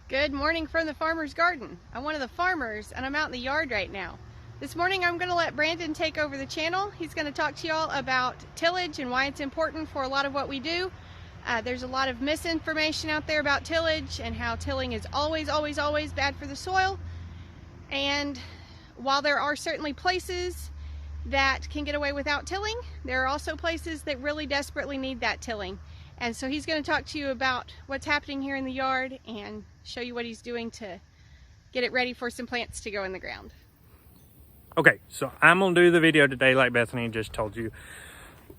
Good morning from the farmer's garden. I'm one of the farmers and I'm out in the yard right now. This morning I'm going to let Brandon take over the channel. He's going to talk to y'all about tillage and why it's important for a lot of what we do. There's a lot of misinformation out there about tillage and how tilling is always bad for the soil. And while there are certainly places that can get away without tilling, there are also places that really desperately need that tilling. And so he's going to talk to you about what's happening here in the yard and show you what he's doing to get it ready for some plants to go in the ground. Okay, so I'm going to do the video today like Bethany just told you.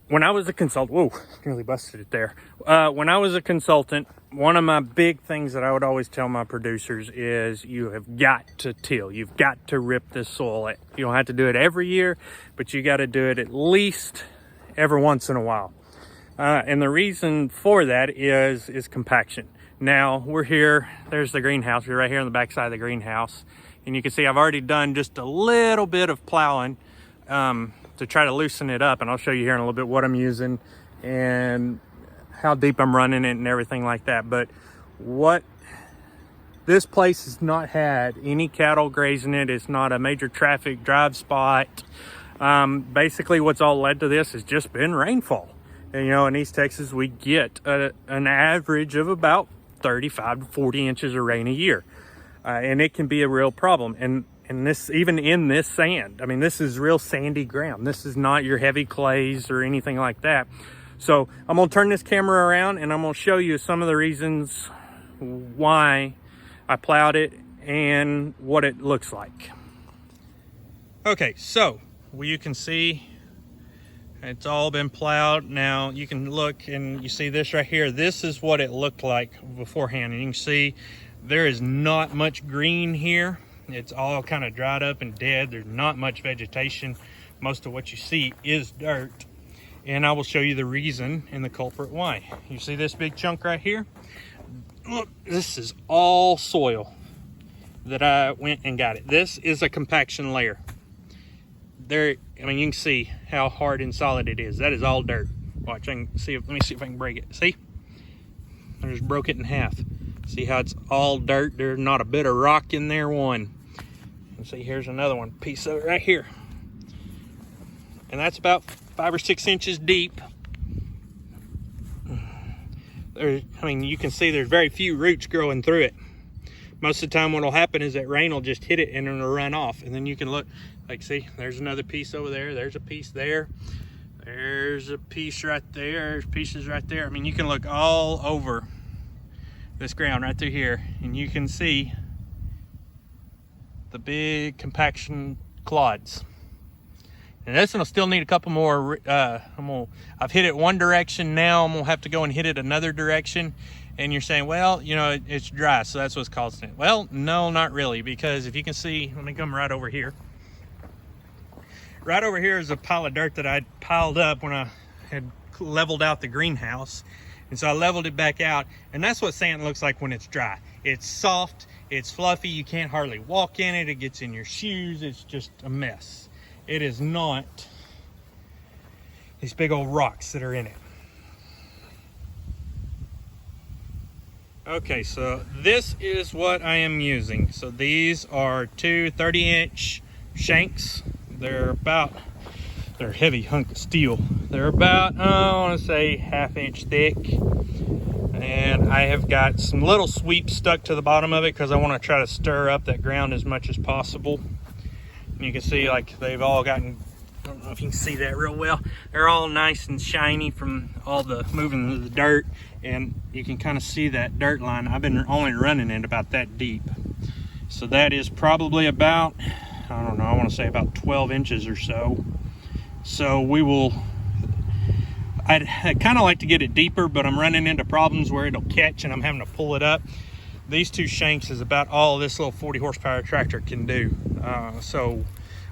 When I was a consultant, whoa, nearly busted it there. When I was a consultant, one of my big things that I would always tell my producers is you have got to till. You've got to rip this soil. You don't have to do it every year, but you got to do it at least every once in a while. And the reason for that is compaction. Now we're here, there's the greenhouse. We're right here on the back side of the greenhouse. And you can see I've already done just a little bit of plowing to try to loosen it up. And I'll show you here in a little bit what I'm using and how deep I'm running it and everything like that. But this place has not had any cattle grazing it. It's not a major traffic drive spot. Basically what's all led to this has just been rainfall. And, you know, in East Texas, we get an average of about 35 to 40 inches of rain a year. And it can be a real problem. And this, even in this sand, I mean, this is real sandy ground. This is not your heavy clays or anything like that. So I'm going to turn this camera around and I'm going to show you some of the reasons why I plowed it and what it looks like. Okay, so you can see it's all been plowed. Now you can look and you see this right here. This is what it looked like beforehand. And you can see there is not much green here. It's all kind of dried up and dead. There's not much vegetation. Most of what you see is dirt. And I will show you the reason and the culprit why. You see this big chunk right here? Look, this is all soil that I went and got it. This is a compaction layer. There, I mean, you can see how hard and solid it is. That is all dirt. Watch, let me see if I can break it. See? I just broke it in half. See how it's all dirt? There's not a bit of rock in there, one. And see, here's another one, piece of it right here. And that's about 5 or 6 inches deep. I mean, you can see there's very few roots growing through it. Most of the time what will happen is that rain will just hit it and it'll run off. And then you can look, like, see, there's another piece over there. There's a piece there. There's a piece right there. There's pieces right there. I mean, you can look all over this ground right through here and you can see the big compaction clods. And this one will still need a couple more. I've hit it one direction. Now I'm gonna have to go and hit it another direction. And you're saying, well, you know, it's dry, so that's what's causing it. Well, no, not really, because if you can see, let me come right over here. Right over here is a pile of dirt that I piled up when I had leveled out the greenhouse. And so I leveled it back out, and that's what sand looks like when it's dry. It's soft, it's fluffy, you can't hardly walk in it, it gets in your shoes, it's just a mess. It is not these big old rocks that are in it. Okay, so this is what I am using. So these are two 30-inch shanks. They're a heavy hunk of steel. They're about, I want to say, ½ inch thick. And I have got some little sweeps stuck to the bottom of it because I want to try to stir up that ground as much as possible. And you can see, like, they've all gotten, I don't know if you can see that real well. They're all nice and shiny from all the moving of the dirt. And you can kind of see that dirt line. I've been only running it about that deep. So that is probably about, I don't know, I want to say about 12 inches or so. So I'd kind of like to get it deeper, but I'm running into problems where it'll catch and I'm having to pull it up. These two shanks is about all this little 40 horsepower tractor can do. So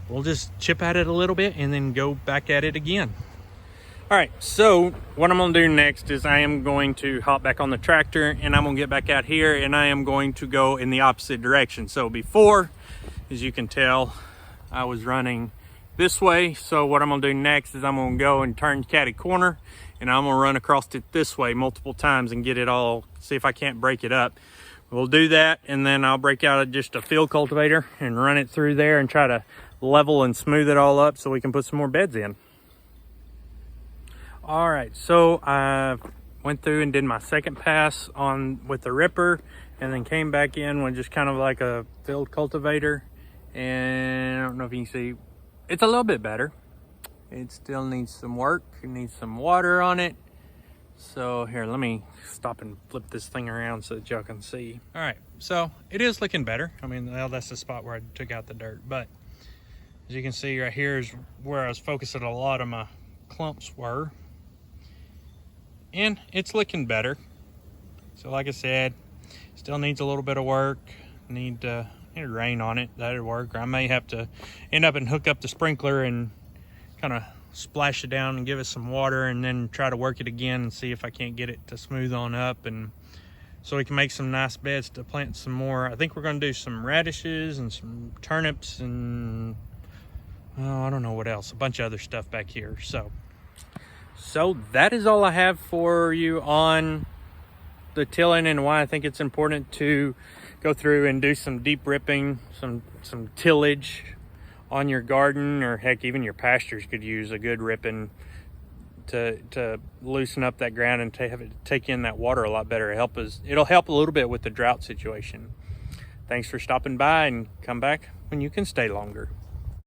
we'll just chip at it a little bit and then go back at it again. All right, so what I'm gonna do next is I am going to hop back on the tractor and I'm gonna get back out here and I am going to go in the opposite direction. So before, as you can tell, I was running this way. So what I'm gonna do next is I'm gonna go and turn catty corner and I'm gonna run across it this way multiple times and get it all, see if I can't break it up. we'll do that, and then I'll break out just a field cultivator and run it through there and try to level and smooth it all up so we can put some more beds in. All right, so I went through and did my second pass on with the ripper, and then came back in with just kind of like a field cultivator. And I don't know if you can see, it's a little bit better. It still needs some work. It needs some water on it. So here, let me stop and flip this thing around so that y'all can see. All right, so it is looking better. I mean, well, that's the spot where I took out the dirt, but as you can see right here is where I was focusing a lot of my clumps were. And it's looking better. So like I said, still needs a little bit of work. Need rain on it, that'd work. Or I may have to end up and hook up the sprinkler and kind of splash it down and give it some water, and then try to work it again and see if I can't get it to smooth on up, and so we can make some nice beds to plant some more. I think we're going to do some radishes and some turnips and I don't know what else, a bunch of other stuff back here. So that is all I have for you on the tilling and why I think it's important to go through and do some deep ripping, some tillage on your garden, or heck, even your pastures could use a good ripping to loosen up that ground and have it take in that water a lot better. It'll help a little bit with the drought situation. Thanks for stopping by, and come back when you can stay longer.